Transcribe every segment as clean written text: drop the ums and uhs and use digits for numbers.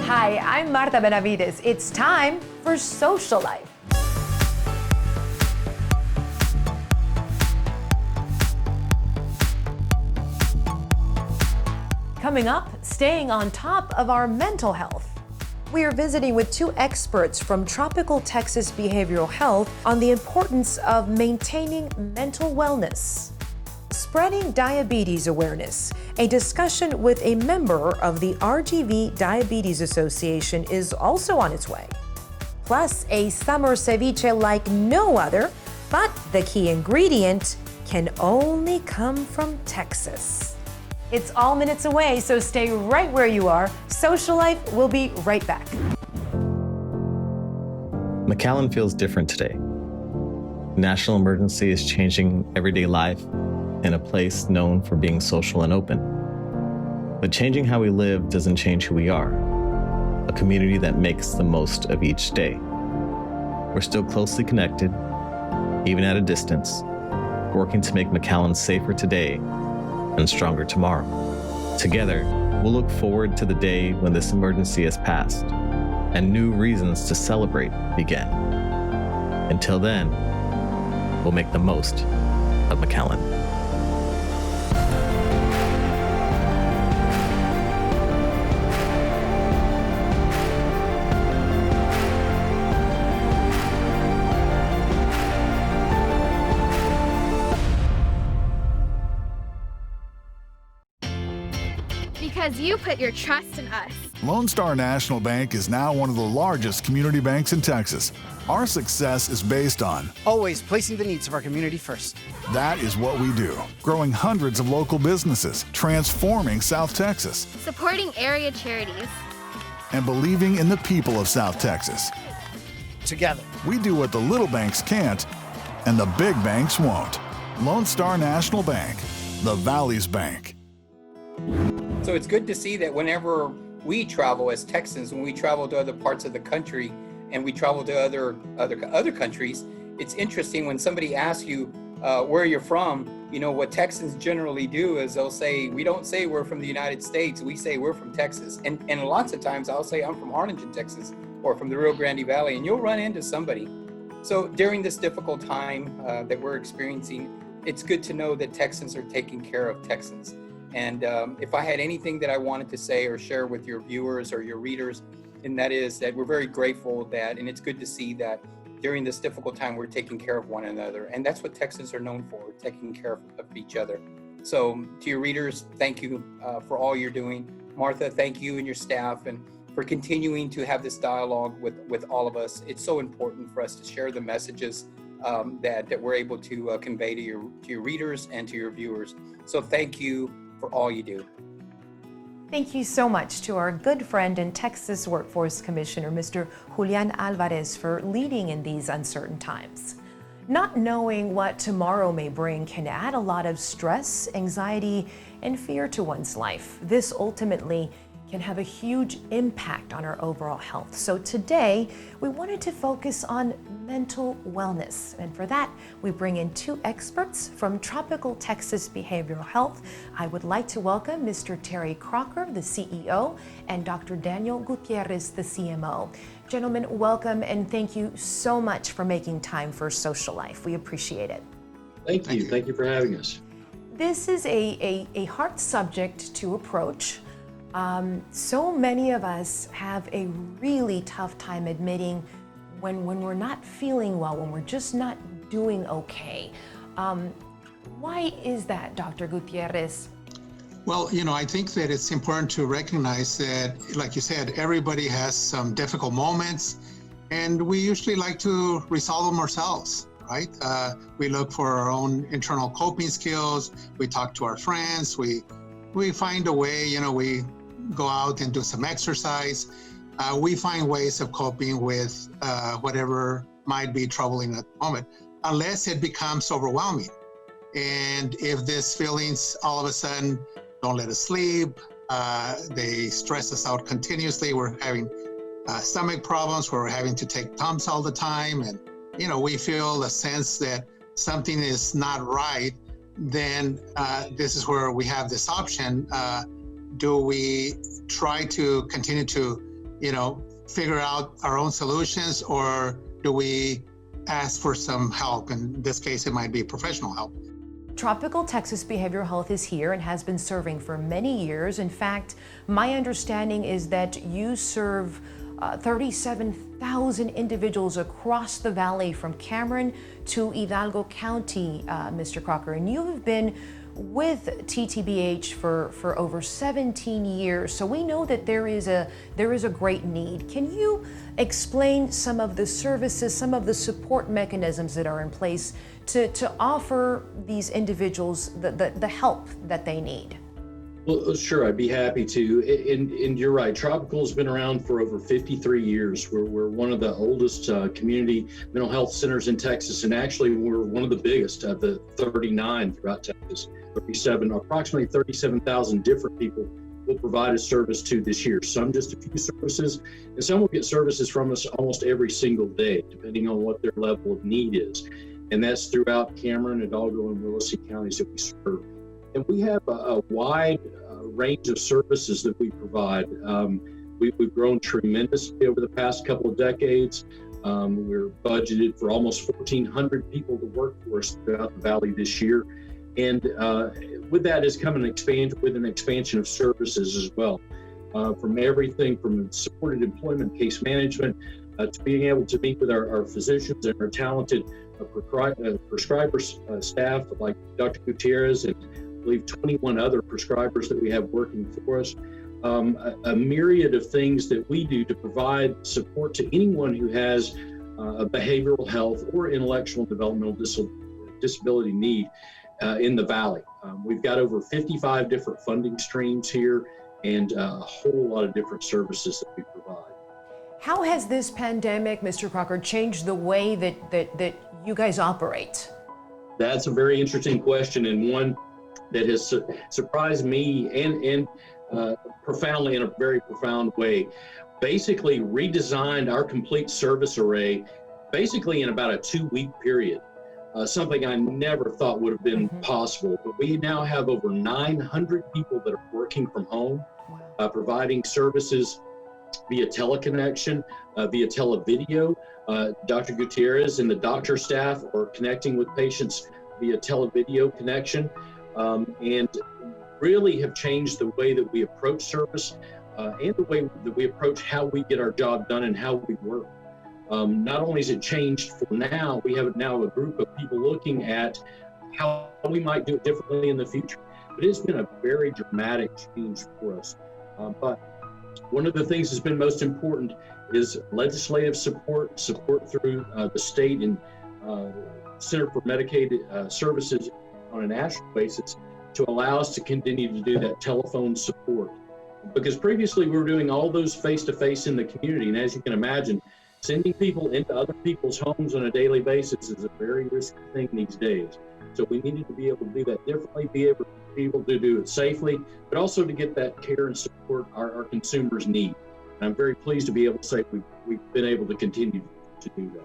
Hi, I'm Marta Benavides. It's time for Socialife. Coming up, staying on top of our mental health. We are visiting with two experts from Tropical Texas Behavioral Health on the importance of maintaining mental wellness. Spreading diabetes awareness. A discussion with a member of the RGV Diabetes Association is also on its way. Plus, a summer ceviche like no other, but the key ingredient can only come from Texas. It's all minutes away, so stay right where you are. Socialife will be right back. McAllen feels different today. National emergency is changing everyday life in a place known for being social and open. But changing how we live doesn't change who we are, a community that makes the most of each day. We're still closely connected, even at a distance, working to make McAllen safer today and stronger tomorrow. Together, we'll look forward to the day when this emergency has passed and new reasons to celebrate begin. Until then, we'll make the most of McAllen. Because you put your trust in us. Lone Star National Bank is now one of the largest community banks in Texas. Our success is based on always placing the needs of our community first. That is what we do, growing hundreds of local businesses, transforming South Texas, Supporting area charities. and believing in the people of South Texas. Together. We do what the little banks can't and the big banks won't. Lone Star National Bank, the Valley's bank. So it's good to see that whenever we travel as Texans, when we travel to other parts of the country and we travel to other countries, it's interesting when somebody asks you where you're from. You know, what Texans generally do is they'll say, we don't say we're from the United States, we say we're from Texas. And lots of times I'll say I'm from Harlingen, Texas, or from the Rio Grande Valley, and you'll run into somebody. So during this difficult time that we're experiencing, it's good to know that Texans are taking care of Texans. And if I had anything that I wanted to say or share with your viewers or your readers, and that is that we're very grateful that, and it's good to see that during this difficult time, we're taking care of one another. And that's what Texans are known for, taking care of each other. So to your readers, thank you for all you're doing. Martha, thank you and your staff, and for continuing to have this dialogue with all of us. It's so important for us to share the messages that we're able to convey to your readers and to your viewers. So thank you for all you do. Thank you so much to our good friend and Texas Workforce Commissioner, Mr. Juan Alvarez, for leading in these uncertain times. Not knowing what tomorrow may bring can add a lot of stress, anxiety, and fear to one's life. This ultimately can have a huge impact on our overall health. So today, we wanted to focus on mental wellness. And for that, we bring in two experts from Tropical Texas Behavioral Health. I would like to welcome Mr. Terry Crocker, the CEO, and Dr. Daniel Gutierrez, the CMO. Gentlemen, welcome, and thank you so much for making time for Socialife. We appreciate it. Thank you. Thank you for having us. This is a hard subject to approach. So many of us have a really tough time admitting when we're not feeling well, when we're just not doing okay. Why is that, Dr. Gutierrez? Well, I think that it's important to recognize that, like you said, everybody has some difficult moments, and we usually like to resolve them ourselves, right? We look for our own internal coping skills. We talk to our friends. We find a way, we go out and do some exercise. We find ways of coping with whatever might be troubling at the moment, unless it becomes overwhelming. And if these feelings all of a sudden don't let us sleep, they stress us out continuously, we're having stomach problems, where we're having to take Tums all the time, and we feel a sense that something is not right, then this is where we have this option. Do we try to continue to figure out our own solutions, or do we ask for some help? In this case, it might be professional help. Tropical Texas Behavioral Health is here and has been serving for many years. In fact, my understanding is that you serve 37,000 individuals across the valley from Cameron to Hidalgo County, Mr. Crocker, and you have been with TTBH for over 17 years. So we know that there is a great need. Can you explain some of the services, some of the support mechanisms that are in place to offer these individuals the help that they need? Well, sure, I'd be happy to. And you're right, Tropical has been around for over 53 years. We're one of the oldest community mental health centers in Texas, and actually we're one of the biggest of the 39 throughout Texas. Approximately 37,000 different people will provide a service to this year. Some just a few services, and some will get services from us almost every single day, depending on what their level of need is. And that's throughout Cameron, Hidalgo, and Willacy counties that we serve. And we have a wide range of services that we provide. We've grown tremendously over the past couple of decades. We're budgeted for almost 1,400 people to work for us throughout the valley this year. And with that has come an expansion of services as well, from everything from supported employment, case management, to being able to meet with our physicians and our talented prescribers staff like Dr. Gutierrez and I believe 21 other prescribers that we have working for us. A myriad of things that we do to provide support to anyone who has a behavioral health or intellectual and developmental disability need in the valley. We've got over 55 different funding streams here and a whole lot of different services that we provide. How has this pandemic, Mr. Crocker, changed the way that you guys operate? That's a very interesting question, and one that has surprised me and profoundly, in a very profound way. Basically redesigned our complete service array basically in about a 2-week period. Something I never thought would have been possible, but we now have over 900 people that are working from home, providing services via teleconnection, via televideo. Dr. Gutierrez and the doctor staff are connecting with patients via televideo connection, and really have changed the way that we approach service and the way that we approach how we get our job done and how we work. Not only has it changed for now, we have now a group of people looking at how we might do it differently in the future, but it's been a very dramatic change for us. But one of the things that's been most important is legislative support through the state and Center for Medicaid Services on a national basis to allow us to continue to do that telephone support. Because previously we were doing all those face-to-face in the community, and as you can imagine, sending people into other people's homes on a daily basis is a very risky thing these days. So we needed to be able to do that differently, be able to do it safely, but also to get that care and support our consumers need. And I'm very pleased to be able to say we've been able to continue to do that.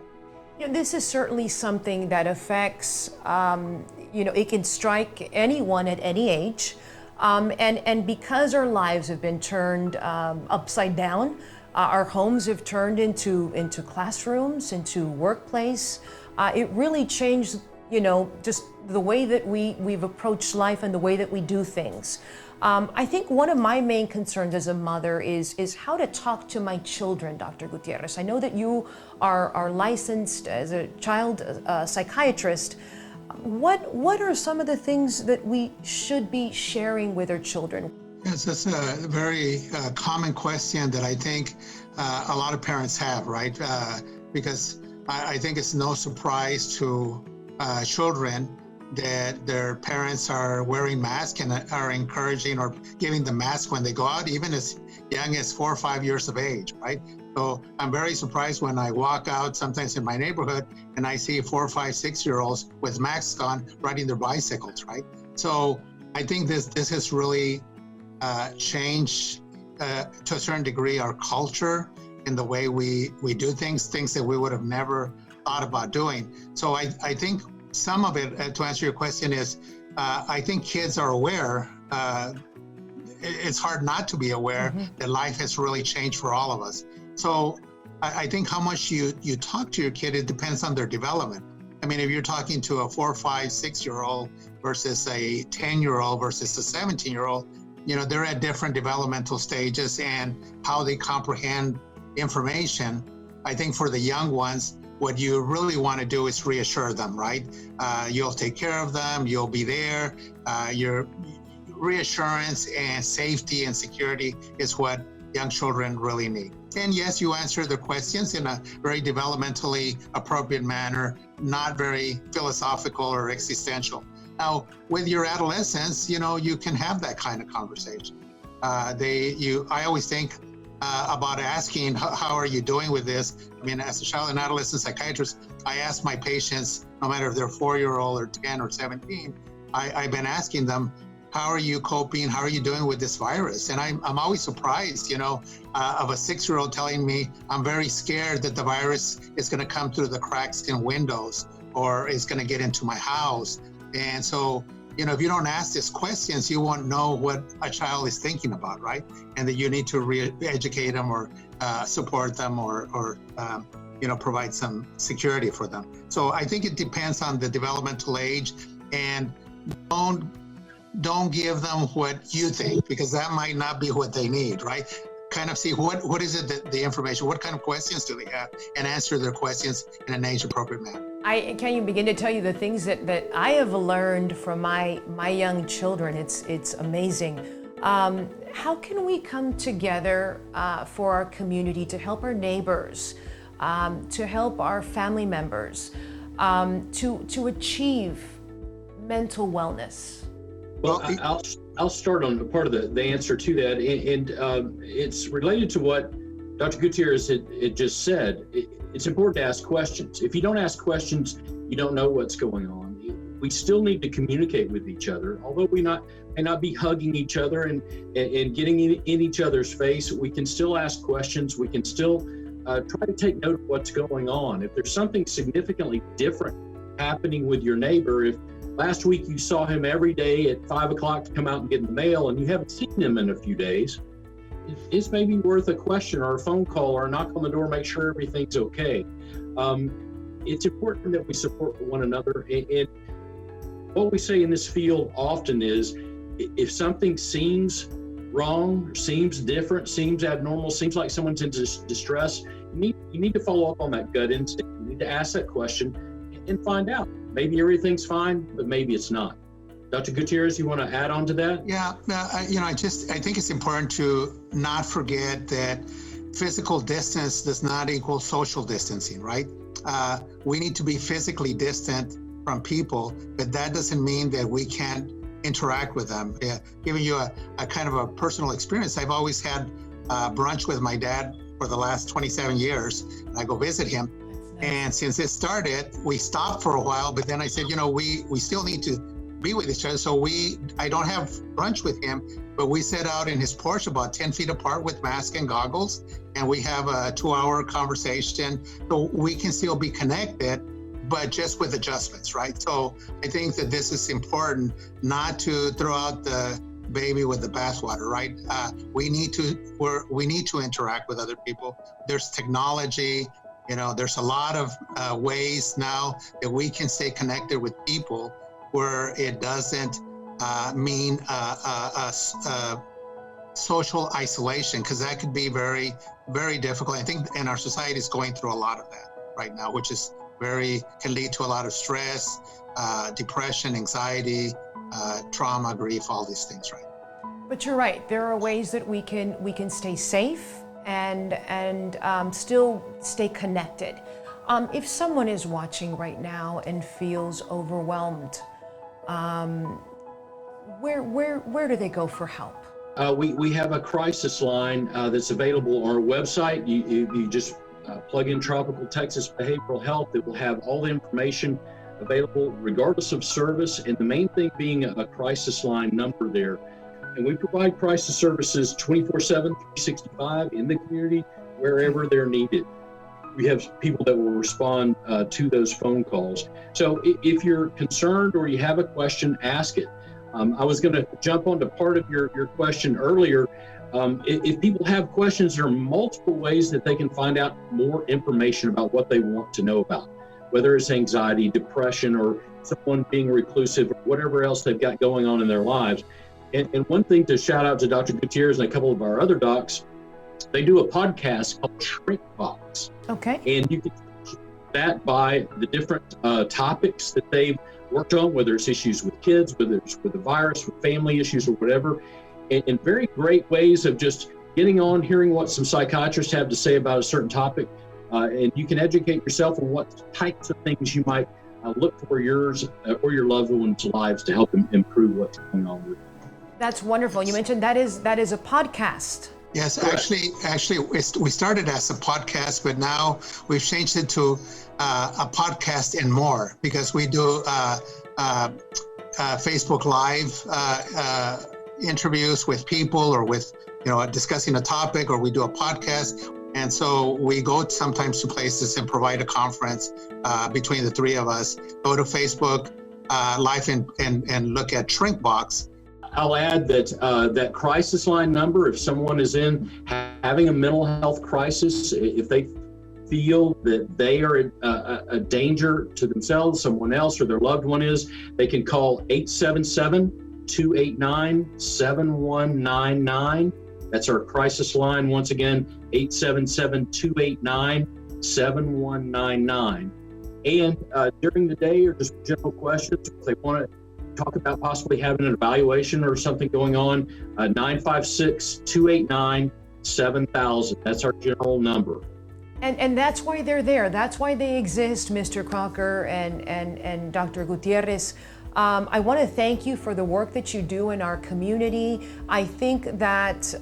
You know, this is certainly something that affects, it can strike anyone at any age. And because our lives have been turned upside down, our homes have turned into classrooms, into workplace, it really changed, just the way that we've approached life and the way that we do things. I think one of my main concerns as a mother is how to talk to my children, Dr. Gutierrez. I know that you are licensed as a child psychiatrist. What are some of the things that we should be sharing with our children? Yes, that's a very common question that I think a lot of parents have, right? Because I think it's no surprise to children that their parents are wearing masks and are encouraging or giving the mask when they go out, even as young as 4 or 5 years of age, right? So I'm very surprised when I walk out sometimes in my neighborhood and I see 4, 5, 6-year-olds with masks on riding their bicycles, right? So I think this has really changed to a certain degree our culture in the way we do things that we would have never thought about doing. So I think some of it, to answer your question, is I think kids are aware it's hard not to be aware that life has really changed for all of us. So I think how much you talk to your kid, it depends on their development. I mean, if you're talking to a 4, 5, 6-year-old versus a 10-year-old versus a 17-year-old, they're at different developmental stages and how they comprehend information. I think for the young ones, what you really want to do is reassure them, right? You'll take care of them, you'll be there. Your reassurance and safety and security is what young children really need. And yes, you answer the questions in a very developmentally appropriate manner, not very philosophical or existential. Now, with your adolescents, you can have that kind of conversation. I always think about asking, how are you doing with this? I mean, as a child and adolescent psychiatrist, I ask my patients, no matter if they're 4-year-old or 10 or 17, I've been asking them, how are you coping? How are you doing with this virus? And I'm always surprised, of a 6-year-old telling me, I'm very scared that the virus is going to come through the cracks in windows or is going to get into my house. And so, if you don't ask these questions, you won't know what a child is thinking about, right? And that you need to re-educate them or support them or provide some security for them. So I think it depends on the developmental age, and don't give them what you think, because that might not be what they need, right? Kind of see what is it that the information, what kind of questions do they have, and answer their questions in an age-appropriate manner. I can't even begin to tell you the things that I have learned from my young children. It's amazing. How can we come together for our community to help our neighbors, to help our family members, to achieve mental wellness? Well, I'll start on part of the answer to that, and it's related to what Dr. Gutierrez had just said. It's important to ask questions. If you don't ask questions, you don't know what's going on. We still need to communicate with each other. Although we may not be hugging each other and getting in each other's face, we can still ask questions. We can still try to take note of what's going on. If there's something significantly different happening with your neighbor, if last week you saw him every day at 5 o'clock to come out and get the mail and you haven't seen him in a few days, it's maybe worth a question or a phone call or a knock on the door, make sure everything's okay. It's important that we support one another. And what we say in this field often is, if something seems wrong, seems different, seems abnormal, seems like someone's in distress, you need to follow up on that gut instinct. You need to ask that question and find out. Maybe everything's fine, but maybe it's not. Dr. Gutierrez, you want to add on to that? Yeah, I think it's important to not forget that physical distance does not equal social distancing, right? We need to be physically distant from people, but that doesn't mean that we can't interact with them. Giving you a kind of a personal experience, I've always had brunch with my dad for the last 27 years. I go visit him. And since it started, we stopped for a while, but then I said, we still need to be with each other. So I don't have brunch with him, but we sit out in his porch about 10 feet apart with mask and goggles, and we have a 2-hour conversation. So we can still be connected, but just with adjustments, right? So I think that this is important, not to throw out the baby with the bathwater, right? We need to interact with other people. There's technology, there's a lot of ways now that we can stay connected with people where it doesn't mean social isolation, because that could be very, very difficult. I think, and our society is going through a lot of that right now, which is can lead to a lot of stress, depression, anxiety, trauma, grief, all these things, right? But you're right. There are ways that we can stay safe and still stay connected. If someone is watching right now and feels overwhelmed, where do they go for help? We have a crisis line that's available on our website. You just plug in Tropical Texas Behavioral Health. It will have all the information available regardless of service, and the main thing being a crisis line number there. And we provide crisis services 24/7, 365 in the community, wherever they're needed. We have people that will respond to those phone calls. So if you're concerned or you have a question, ask it. I was going to jump onto part of your question earlier. If people have questions, there are multiple ways that they can find out more information about what they want to know about, whether it's anxiety, depression, or someone being reclusive, or whatever else they've got going on in their lives. And one thing to shout out to Dr. Gutierrez and a couple of our other docs, they do a podcast called Shrink Box. Okay. And you can that by the different topics that they've worked on, whether it's issues with kids, whether it's with the virus, with family issues or whatever, and very great ways of just getting on, hearing what some psychiatrists have to say about a certain topic. And you can educate yourself on what types of things you might look for yours or your loved ones' lives to help them improve what's going on with them. That's wonderful. You mentioned that is a podcast. Yes, actually, we started as a podcast, but now we've changed it to a podcast and more, because we do Facebook Live interviews with people, or with discussing a topic, or we do a podcast. And so we go sometimes to places and provide a conference between the three of us. Go to Facebook Live and look at Shrink Box. I'll add that that crisis line number, if someone is having a mental health crisis, if they feel that they are a danger to themselves, someone else, or their loved one is, they can call 877-289-7199. That's our crisis line. Once again, 877-289-7199. And during the day, or just general questions, if they want to talk about possibly having an evaluation or something going on, 956-289-7000. That's our general number. And that's why they're there. That's why they exist, Mr. Crocker and Dr. Gutierrez. I want to thank you for the work that you do in our community. I think that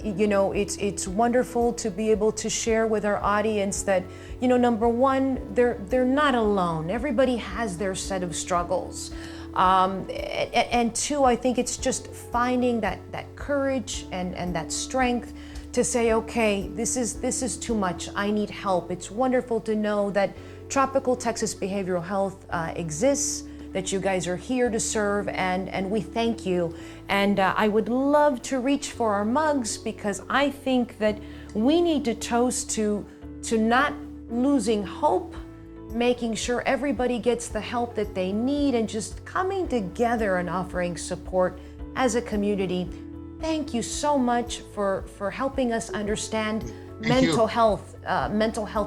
it's wonderful to be able to share with our audience that, number one, they're not alone. Everybody has their set of struggles. And two, I think it's just finding that courage and that strength to say, okay, this is too much. I need help. It's wonderful to know that Tropical Texas Behavioral Health exists, that you guys are here to serve, and we thank you. And I would love to reach for our mugs, because I think that we need to toast to not losing hope, making sure everybody gets the help that they need, and just coming together and offering support as a community. Thank you so much for helping us understand mental health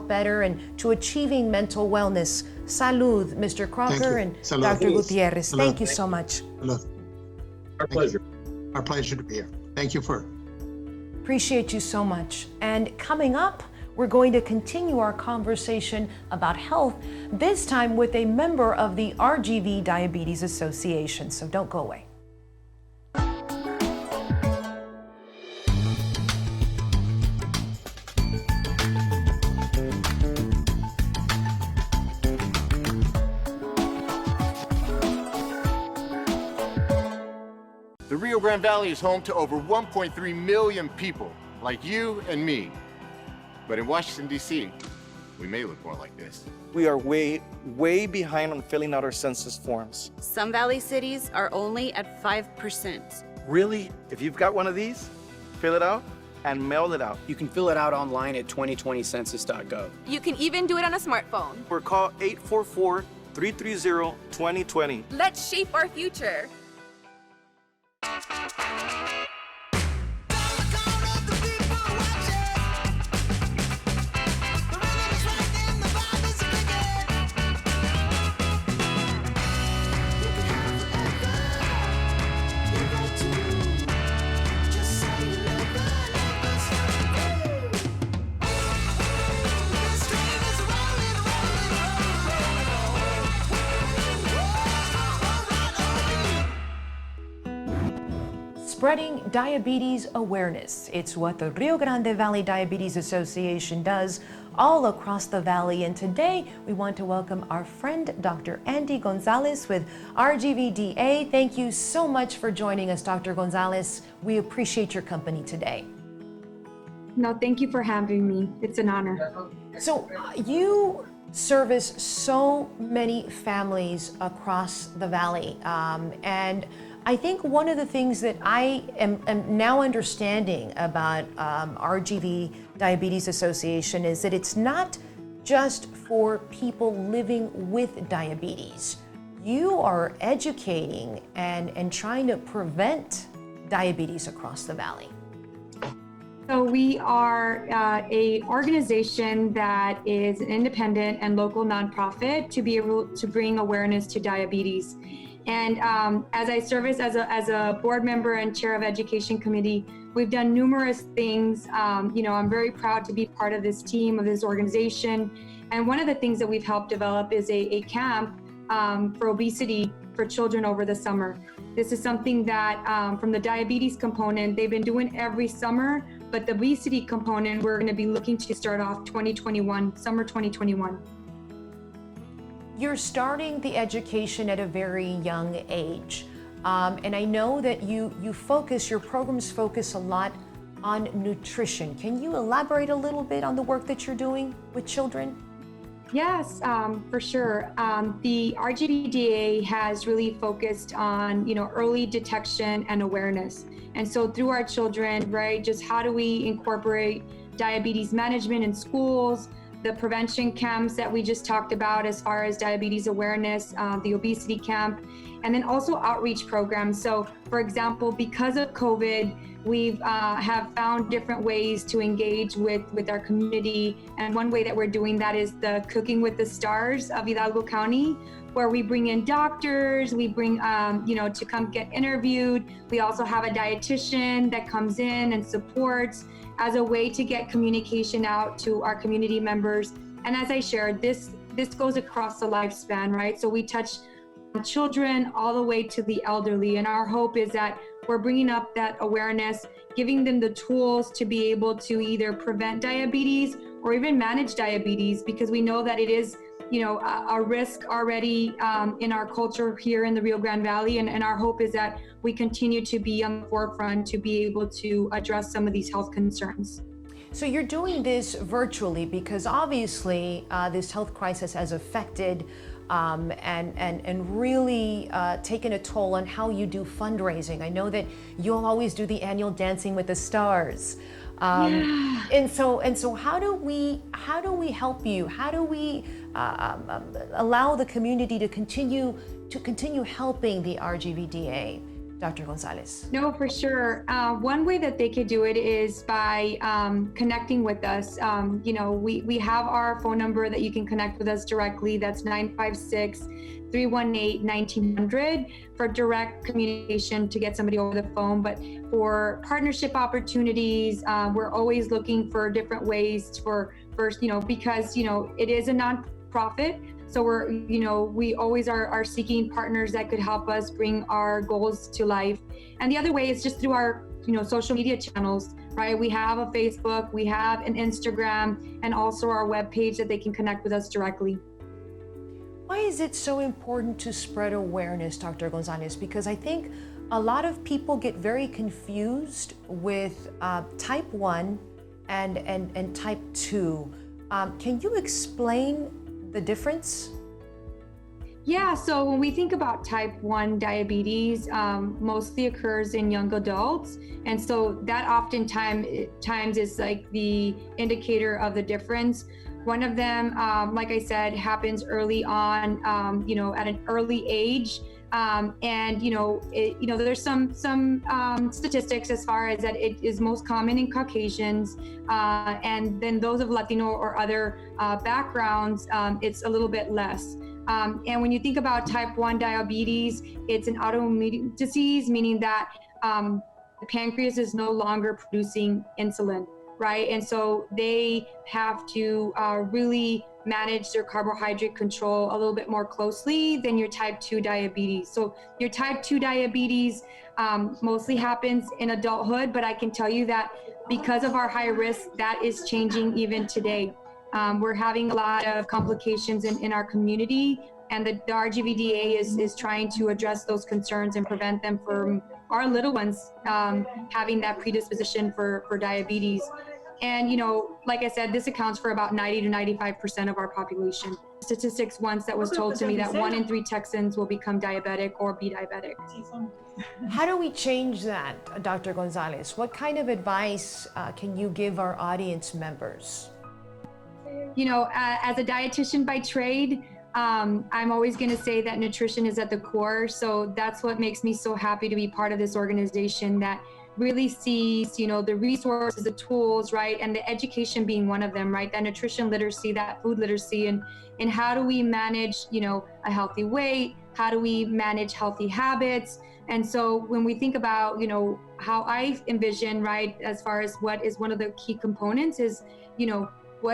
better, and to achieving mental wellness. Salud, Mr. Crocker and Salud. Dr. Gutierrez. Salud. Thank you so much. Our pleasure. Our pleasure to be here. Thank you for. Appreciate you so much. And coming up, we're going to continue our conversation about health, this time with a member of the RGV Diabetes Association. So don't go away. The Rio Grande Valley is home to over 1.3 million people, like you and me. But in Washington, D.C., we may look more like this. We are way behind on filling out our census forms. Some valley cities are only at 5%. Really? If you've got one of these, fill it out and mail it out. You can fill it out online at 2020census.gov. You can even do it on a smartphone. Or call 844-330-2020. Let's shape our future. Spreading diabetes awareness. It's what the Rio Grande Valley Diabetes Association does all across the valley. And today we want to welcome our friend, Dr. Andie Gonzalez with RGVDA. Thank you so much for joining us, Dr. Gonzalez. We appreciate your company today. No, thank you for having me. It's an honor. So you service so many families across the valley. And I think one of the things that I am now understanding about RGV Diabetes Association is that it's not just for people living with diabetes. You are educating and trying to prevent diabetes across the valley. So we are a organization that is an independent and local nonprofit to be able to bring awareness to diabetes. And as I service as a board member and chair of education committee, we've done numerous things. I'm very proud to be part of this team, of this organization. And one of the things that we've helped develop is a camp for obesity for children over the summer. This is something that from the diabetes component, they've been doing every summer, but the obesity component, we're going to be looking to start off summer 2021. You're starting the education at a very young age. And I know that your programs focus a lot on nutrition. Can you elaborate a little bit on the work that you're doing with children? Yes, for sure. The RGVDA has really focused on, early detection and awareness. And so through our children, right, just how do we incorporate diabetes management in schools, the prevention camps that we just talked about as far as diabetes awareness, the obesity camp, and then also outreach programs. So for example, because of COVID, we've have found different ways to engage with our community. And one way that we're doing that is the Cooking with the Stars of Hidalgo County, where we bring in doctors, we bring, to come get interviewed. We also have a dietitian that comes in and supports as a way to get communication out to our community members. And as I shared, this goes across the lifespan, right? So we touch children all the way to the elderly. And our hope is that we're bringing up that awareness, giving them the tools to be able to either prevent diabetes or even manage diabetes, because we know that it is a risk already in our culture here in the Rio Grande Valley. And our hope is that we continue to be on the forefront to be able to address some of these health concerns. So you're doing this virtually because obviously this health crisis has affected and really taken a toll on how you do fundraising. I know that you'll always do the annual Dancing with the Stars. And so how do we help you? How do we allow the community to continue helping the RGVDA? Dr. Gonzalez. No, for sure. One way that they could do it is by connecting with us. We have our phone number that you can connect with us directly. That's 956-318-1900 for direct communication to get somebody over the phone. But for partnership opportunities, we're always looking for different ways because it is a nonprofit. So we always are seeking partners that could help us bring our goals to life. And the other way is just through our, social media channels, right? We have a Facebook, we have an Instagram, and also our webpage that they can connect with us directly. Why is it so important to spread awareness, Dr. Gonzalez? Because I think a lot of people get very confused with type 1 and type 2. Can you explain the difference? Yeah, so when we think about type 1 diabetes, mostly occurs in young adults. And so that oftentimes is like the indicator of the difference. One of them, like I said, happens early on, at an early age. There's some statistics as far as that it is most common in Caucasians, and then those of Latino or other backgrounds, it's a little bit less. And when you think about type 1 diabetes, it's an autoimmune disease, meaning that the pancreas is no longer producing insulin, right? And so they have to really manage their carbohydrate control a little bit more closely than your type 2 diabetes. So your type 2 diabetes mostly happens in adulthood, but I can tell you that because of our high risk, that is changing even today. We're having a lot of complications in our community, and the RGVDA is trying to address those concerns and prevent them from our little ones having that predisposition for diabetes. And, like I said, this accounts for about 90 to 95% of our population. Statistics once that was told to me that 1 in 3 Texans will become diabetic or be diabetic. How do we change that, Dr. Gonzalez? What kind of advice can you give our audience members? As a dietitian by trade, I'm always going to say that nutrition is at the core. So that's what makes me so happy to be part of this organization that really sees, the resources, the tools, right? And the education being one of them, right? That nutrition literacy, that food literacy, and how do we manage, a healthy weight? How do we manage healthy habits? And so when we think about, how I envision, right, as far as what is one of the key components is,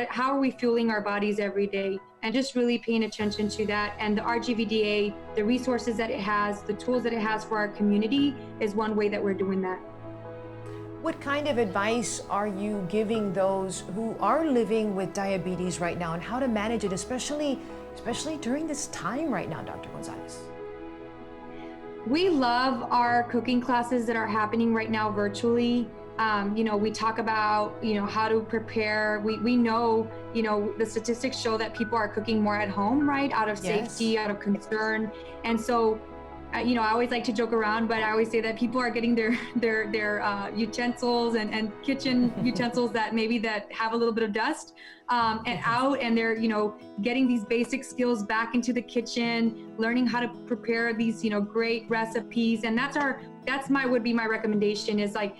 how are we fueling our bodies every day? And just really paying attention to that. And the RGVDA, the resources that it has, the tools that it has for our community is one way that we're doing that. What kind of advice are you giving those who are living with diabetes right now and how to manage it, especially during this time right now, Dr. Gonzalez? We love our cooking classes that are happening right now virtually. We talk about, how to prepare. We know, the statistics show that people are cooking more at home, right? Out of safety, out of concern. And so, I always like to joke around, but I always say that people are getting their utensils and kitchen utensils that have a little bit of dust and out, and they're, getting these basic skills back into the kitchen, learning how to prepare these, great recipes. And would be my recommendation is like,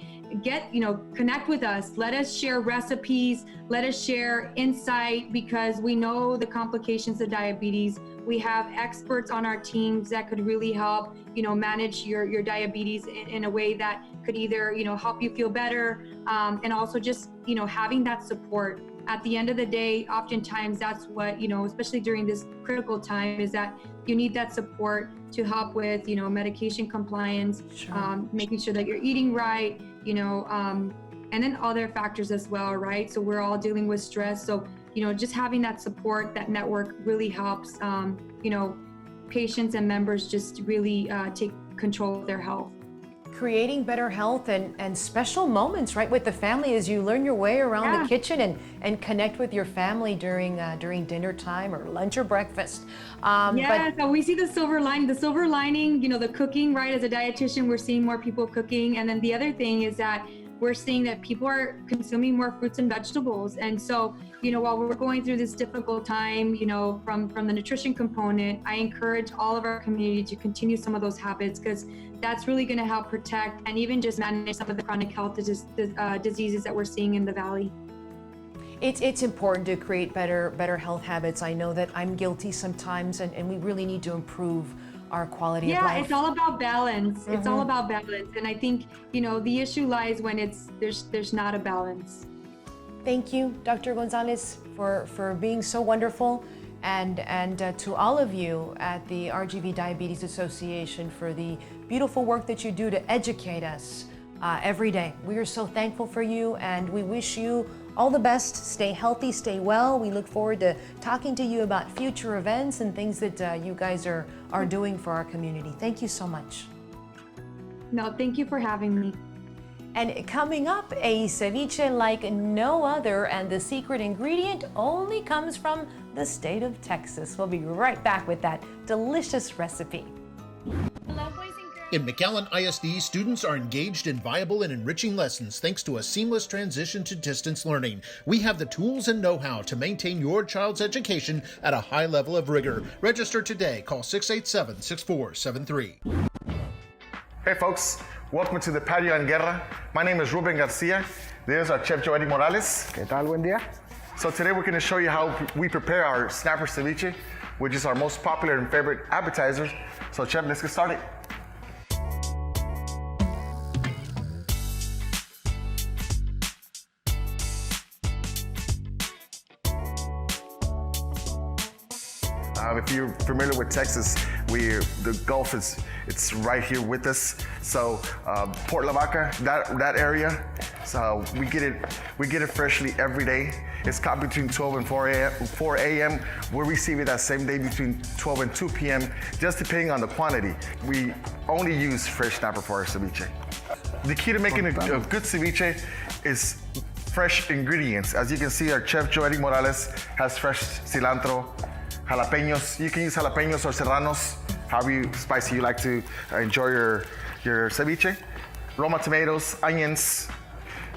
connect with us. Let us share recipes. Let us share insight because we know the complications of diabetes. We have experts on our teams that could really help, manage your diabetes in a way that could either, help you feel better and also just, having that support. At the end of the day, oftentimes that's what, especially during this critical time, is that you need that support to help with, medication compliance, making sure that you're eating right, and then other factors as well, right? So we're all dealing with stress. So, just having that support, that network really helps, patients and members just really take control of their health. Creating better health and special moments, right, with the family as you learn your way around the kitchen and connect with your family during dinner time or lunch or breakfast. So we see the silver lining, the cooking, right? As a dietitian, we're seeing more people cooking. And then the other thing is that we're seeing that people are consuming more fruits and vegetables. And so, while we're going through this difficult time, from the nutrition component, I encourage all of our community to continue some of those habits because that's really going to help protect and even just manage some of the chronic health diseases that we're seeing in the Valley. It's important to create better health habits. I know that I'm guilty sometimes, and we really need to improve our quality of life. Yeah, it's all about balance. It's all about balance. And I think, the issue lies when there's not a balance. Thank you, Dr. Gonzalez, for being so wonderful. And to all of you at the RGV Diabetes Association for the beautiful work that you do to educate us every day. We are so thankful for you, and we wish you all the best. Stay healthy, stay well. We look forward to talking to you about future events and things that you guys are doing for our community. Thank you so much. No, thank you for having me. And coming up, a ceviche like no other, and the secret ingredient only comes from the state of Texas. We'll be right back with that delicious recipe. In McAllen ISD, students are engaged in viable and enriching lessons thanks to a seamless transition to distance learning. We have the tools and know-how to maintain your child's education at a high level of rigor. Register today. Call 687-6473. Hey folks, welcome to the Patio in Guerra. My name is Ruben Garcia. This is our Chef Joey Morales. ¿Qué tal? Buen día. So today we're going to show you how we prepare our snapper ceviche, which is our most popular and favorite appetizer. So Chef, let's get started. If you're familiar with Texas, the Gulf it's right here with us. So Port La Vaca, that area, so we get it freshly every day. It's caught between 12 and 4 a.m. We receive it that same day between 12 and 2 p.m. just depending on the quantity. We only use fresh snapper for our ceviche. The key to making a good ceviche is fresh ingredients. As you can see, our chef Joey Morales has fresh cilantro, jalapenos. You can use jalapenos or serranos, however spicy you like to enjoy your ceviche. Roma tomatoes, onions.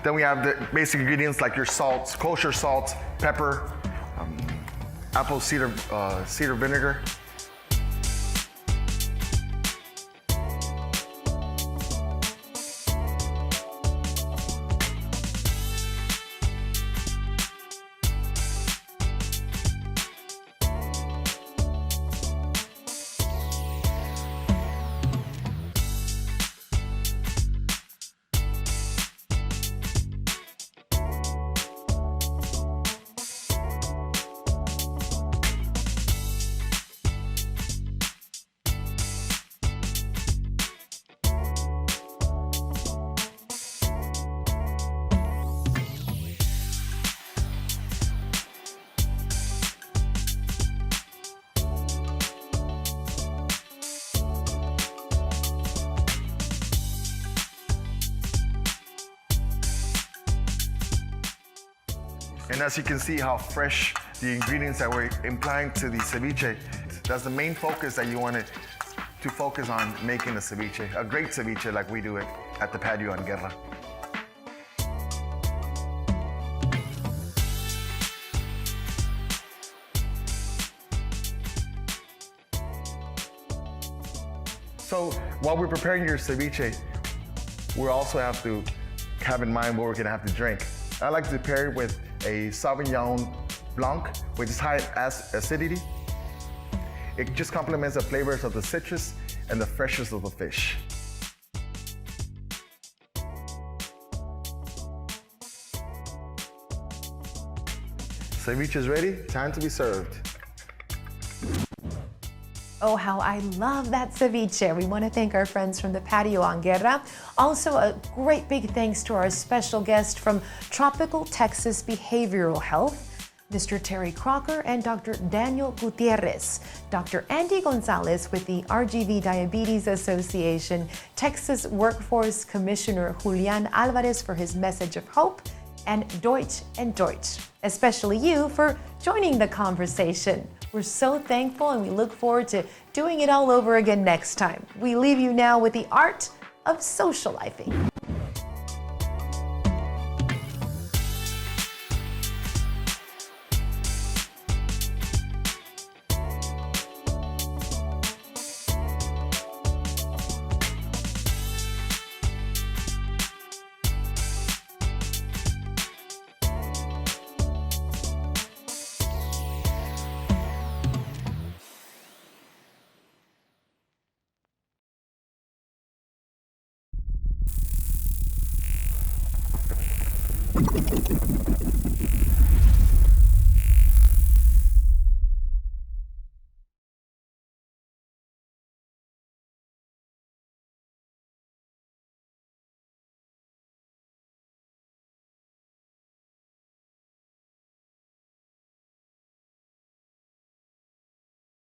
Then we have the basic ingredients like your salt, kosher salt, pepper, apple cider vinegar. And as you can see how fresh the ingredients that we're applying to the ceviche, that's the main focus that you want to focus on making a ceviche, a great ceviche like we do it at the Patio on Guerra. So while we're preparing your ceviche, we also have to have in mind what we're gonna have to drink. I like to pair it with a Sauvignon Blanc, which is high acidity. It just complements the flavors of the citrus and the freshness of the fish. Ceviche is ready, time to be served. Oh, how I love that ceviche. We want to thank our friends from the Patio on Guerra. Also, a great big thanks to our special guest from Tropical Texas Behavioral Health, Mr. Terry Crocker and Dr. Daniel Gutierrez, Dr. Andie Gonzalez with the RGV Diabetes Association, Texas Workforce Commissioner Juan Alvarez for his message of hope, and Deutsch Deutsch, especially you for joining the conversation. We're so thankful and we look forward to doing it all over again next time. We leave you now with the art of socializing.